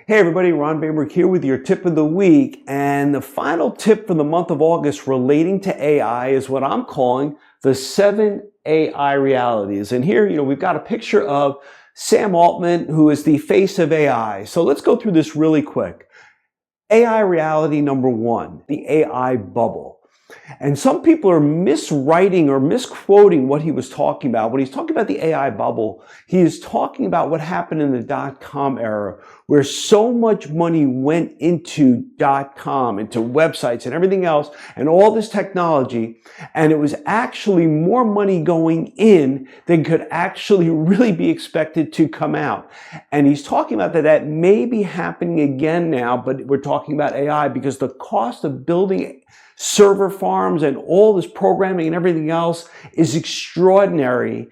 Hey everybody, Ron Bainbrook here with your tip of the week. And the final tip for the month of August relating to AI is what I'm calling the 7 AI realities. And here, we've got a picture of Sam Altman, who is the face of AI. So let's go through this really quick. AI reality number 1, the AI bubble. And some people are miswriting or misquoting what he was talking about. When he's talking about the AI bubble, he is talking about what happened in the dot-com era, where so much money went into dot-com, into websites and everything else, and all this technology, and it was actually more money going in than could actually really be expected to come out. And he's talking about that may be happening again now, but we're talking about AI because the cost of building server farms and all this programming and everything else is extraordinary.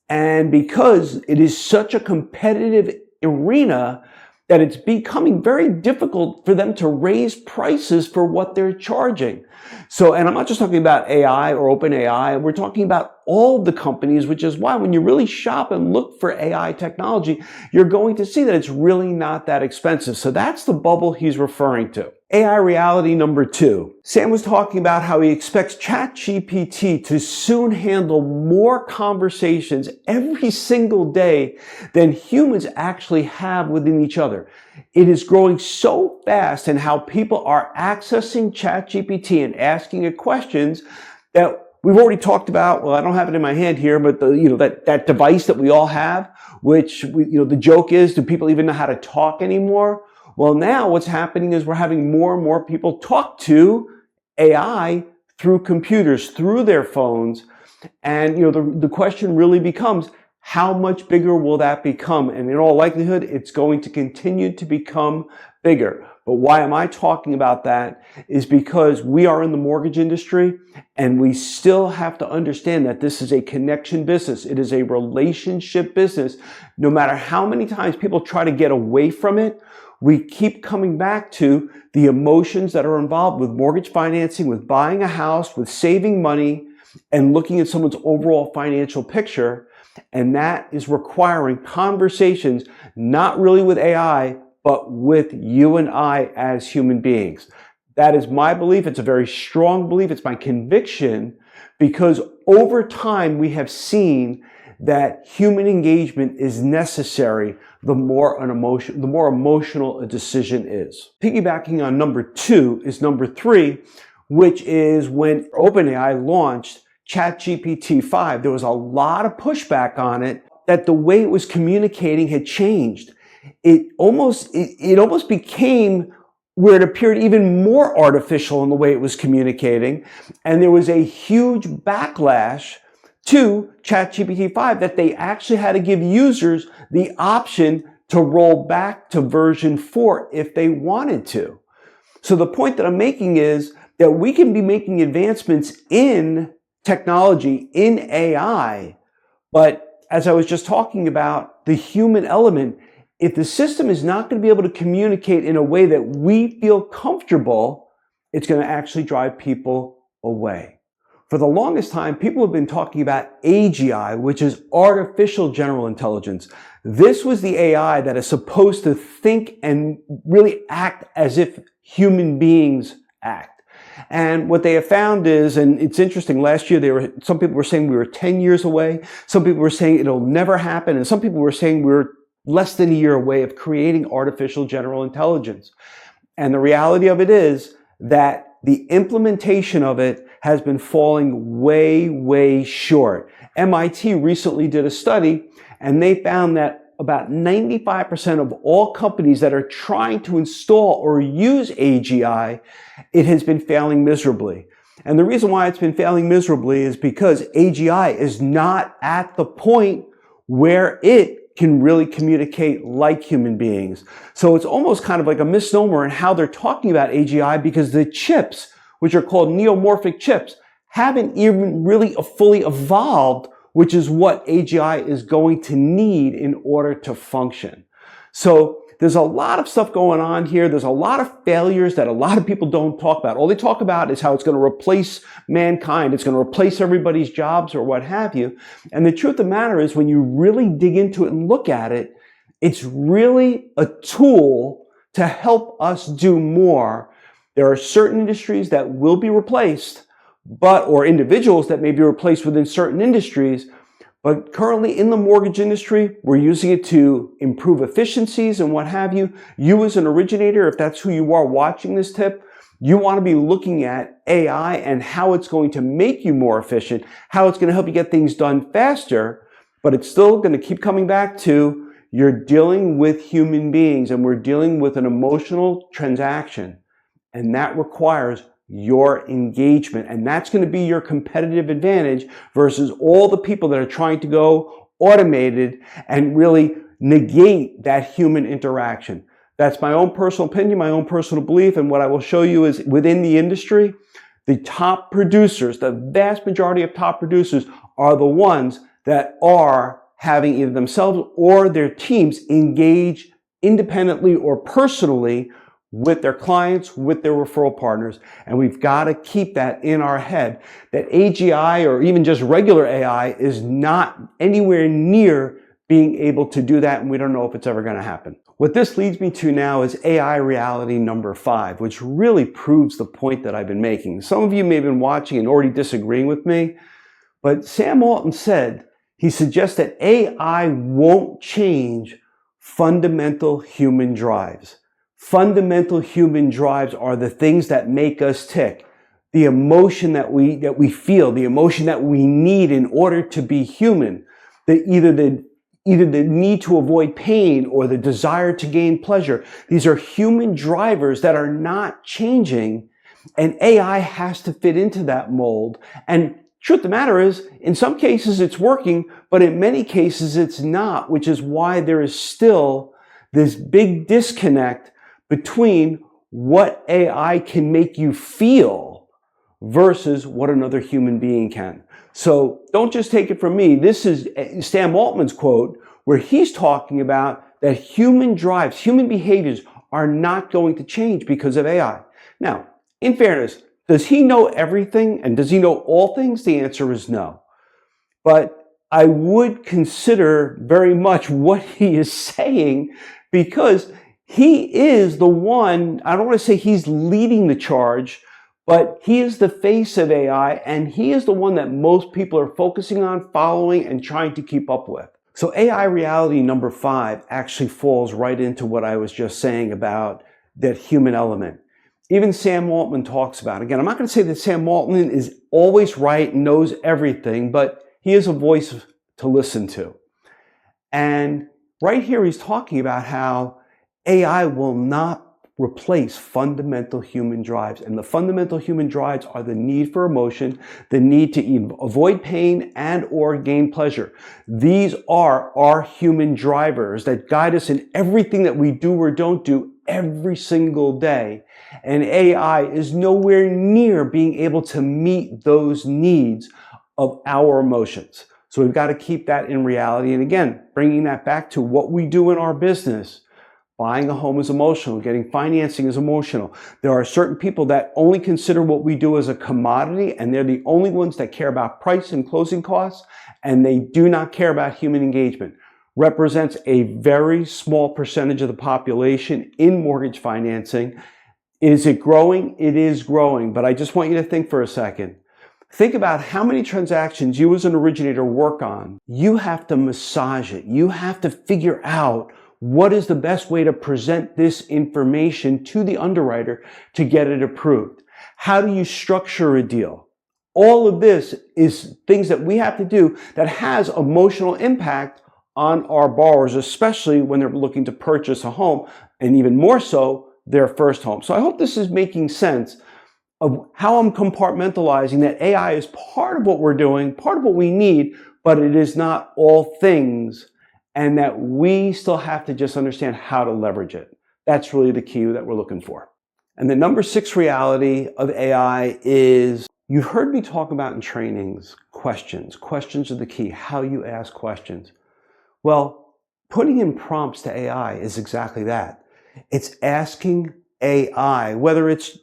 And because it is such a competitive arena that it's becoming very difficult for them to raise prices for what they're charging. So, and I'm not just talking about AI or OpenAI, we're talking about all the companies, which is why when you really shop and look for AI technology, you're going to see that it's really not that expensive. So that's the bubble he's referring to. AI reality number 2. Sam was talking about how he expects ChatGPT to soon handle more conversations every single day than humans actually have within each other. It is growing so fast in how people are accessing ChatGPT and asking it questions that we've already talked about. Well, I don't have it in my hand here, but that device that we all have, which the joke is, do people even know how to talk anymore? Well, now what's happening is we're having more and more people talk to AI through computers, through their phones. And, the question really becomes, how much bigger will that become? And in all likelihood, it's going to continue to become bigger. But why am I talking about that is because we are in the mortgage industry and we still have to understand that this is a connection business. It is a relationship business. No matter how many times people try to get away from it, we keep coming back to the emotions that are involved with mortgage financing, with buying a house, with saving money, and looking at someone's overall financial picture. And that is requiring conversations, not really with AI, but with you and I as human beings. That is my belief. It's a very strong belief. It's my conviction because over time we have seen that human engagement is necessary the more emotional a decision is. Piggybacking on number 2 is number 3, which is when OpenAI launched ChatGPT 5, there was a lot of pushback on it that the way it was communicating had changed. It almost became where it appeared even more artificial in the way it was communicating. And there was a huge backlash to ChatGPT 5 that they actually had to give users the option to roll back to version 4 if they wanted to. So the point that I'm making is that we can be making advancements in technology, in AI, but as I was just talking about, the human element, if the system is not going to be able to communicate in a way that we feel comfortable, it's going to actually drive people away. For the longest time, people have been talking about AGI, which is artificial general intelligence. This was the AI that is supposed to think and really act as if human beings act. And what they have found is, and it's interesting, last year some people were saying we were 10 years away, some people were saying it'll never happen, and some people were saying we're less than a year away of creating artificial general intelligence. And the reality of it is that the implementation of it has been falling way, way short. MIT recently did a study and they found that about 95% of all companies that are trying to install or use AGI, it has been failing miserably. And the reason why it's been failing miserably is because AGI is not at the point where it can really communicate like human beings. So it's almost kind of like a misnomer in how they're talking about AGI because the chips, which are called neomorphic chips, haven't even really fully evolved, which is what AGI is going to need in order to function. So there's a lot of stuff going on here. There's a lot of failures that a lot of people don't talk about. All they talk about is how it's going to replace mankind. It's going to replace everybody's jobs or what have you. And the truth of the matter is when you really dig into it and look at it, it's really a tool to help us do more. There are certain industries that will be replaced, or individuals that may be replaced within certain industries. But currently in the mortgage industry, we're using it to improve efficiencies and what have you. You as an originator, if that's who you are watching this tip, you want to be looking at AI and how it's going to make you more efficient, how it's going to help you get things done faster, but it's still going to keep coming back to you're dealing with human beings and we're dealing with an emotional transaction, and that requires your engagement, and that's going to be your competitive advantage versus all the people that are trying to go automated and really negate that human interaction. That's my own personal opinion, my own personal belief, and what I will show you is within the industry, the top producers, the vast majority of top producers are the ones that are having either themselves or their teams engage independently or personally with their clients, with their referral partners. And we've got to keep that in our head, that AGI or even just regular AI is not anywhere near being able to do that, and we don't know if it's ever going to happen. What this leads me to now is AI reality number 5, which really proves the point that I've been making. Some of you may have been watching and already disagreeing with me, but Sam Altman said, he suggests that AI won't change fundamental human drives. Fundamental human drives are the things that make us tick. The emotion that we feel, the emotion that we need in order to be human. Either the need to avoid pain or the desire to gain pleasure. These are human drivers that are not changing, and AI has to fit into that mold. And truth of the matter is, in some cases it's working, but in many cases it's not, which is why there is still this big disconnect between what AI can make you feel versus what another human being can. So don't just take it from me. This is Sam Altman's quote where he's talking about that human drives, human behaviors are not going to change because of AI. Now, in fairness, does he know everything and does he know all things? The answer is no. But I would consider very much what he is saying, because he is the one, I don't want to say he's leading the charge, but he is the face of AI, and he is the one that most people are focusing on, following, and trying to keep up with. So AI reality number 5 actually falls right into what I was just saying about that human element. Even Sam Altman talks about it. Again, I'm not going to say that Sam Altman is always right and knows everything, but he is a voice to listen to. And right here he's talking about how AI will not replace fundamental human drives. And the fundamental human drives are the need for emotion, the need to avoid pain and or gain pleasure. These are our human drivers that guide us in everything that we do or don't do every single day. And AI is nowhere near being able to meet those needs of our emotions. So we've got to keep that in reality. And again, bringing that back to what we do in our business. Buying a home is emotional. Getting financing is emotional. There are certain people that only consider what we do as a commodity, and they're the only ones that care about price and closing costs, and they do not care about human engagement. Represents a very small percentage of the population in mortgage financing. Is it growing? It is growing, but I just want you to think for a second. Think about how many transactions you as an originator work on. You have to massage it. You have to figure out what is the best way to present this information to the underwriter to get it approved? How do you structure a deal? All of this is things that we have to do that has emotional impact on our borrowers, especially when they're looking to purchase a home, and even more so, their first home. So I hope this is making sense of how I'm compartmentalizing that AI is part of what we're doing, part of what we need, but it is not all things, and that we still have to just understand how to leverage it. That's really the key that we're looking for. And the number 6 reality of AI is, you've heard me talk about in trainings, questions. Questions are the key, how you ask questions. Well, putting in prompts to AI is exactly that. It's asking AI, whether it's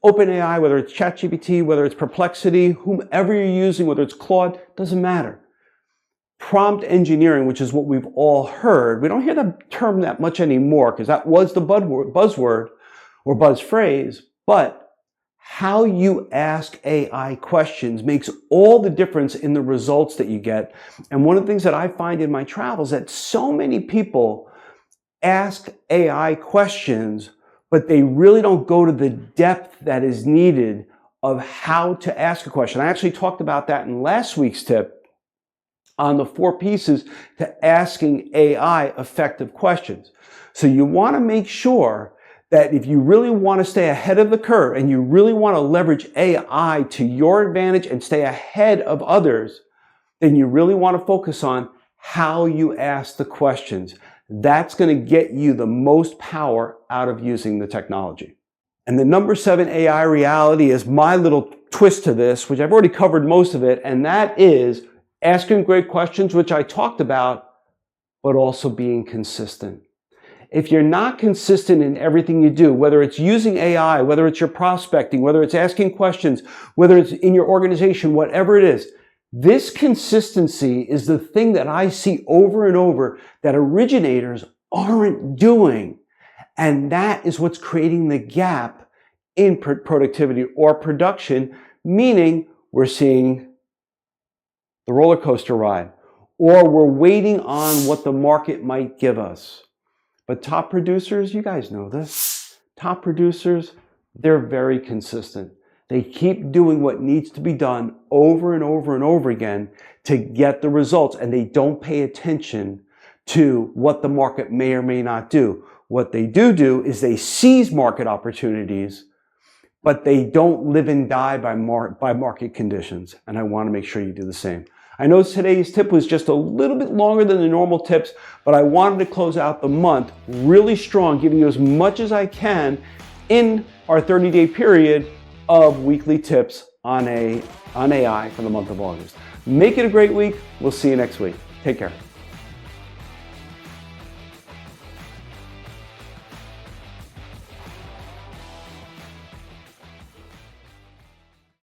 OpenAI, whether it's ChatGPT, whether it's Perplexity, whomever you're using, whether it's Claude, doesn't matter. prompt engineering, which is what we've all heard. We don't hear the term that much anymore because that was the buzzword or buzz phrase, but how you ask AI questions makes all the difference in the results that you get. And one of the things that I find in my travels that so many people ask AI questions, but they really don't go to the depth that is needed of how to ask a question. I actually talked about that in last week's tip on the 4 pieces to asking AI effective questions. So you want to make sure that if you really want to stay ahead of the curve and you really want to leverage AI to your advantage and stay ahead of others, then you really want to focus on how you ask the questions. That's going to get you the most power out of using the technology. And the number 7 AI reality is my little twist to this, which I've already covered most of it, and that is asking great questions, which I talked about, but also being consistent. If you're not consistent in everything you do, whether it's using AI, whether it's your prospecting, whether it's asking questions, whether it's in your organization, whatever it is, this consistency is the thing that I see over and over that originators aren't doing. And that is what's creating the gap in productivity or production, meaning we're seeing the roller coaster ride, or we're waiting on what the market might give us. But top producers, you guys know this. Top producers, they're very consistent. They keep doing what needs to be done over and over and over again to get the results, and they don't pay attention to what the market may or may not do. What they do is they seize market opportunities, but they don't live and die by market conditions. And I want to make sure you do the same. I know today's tip was just a little bit longer than the normal tips, but I wanted to close out the month really strong, giving you as much as I can in our 30-day period of weekly tips on AI for the month of August. Make it a great week. We'll see you next week. Take care.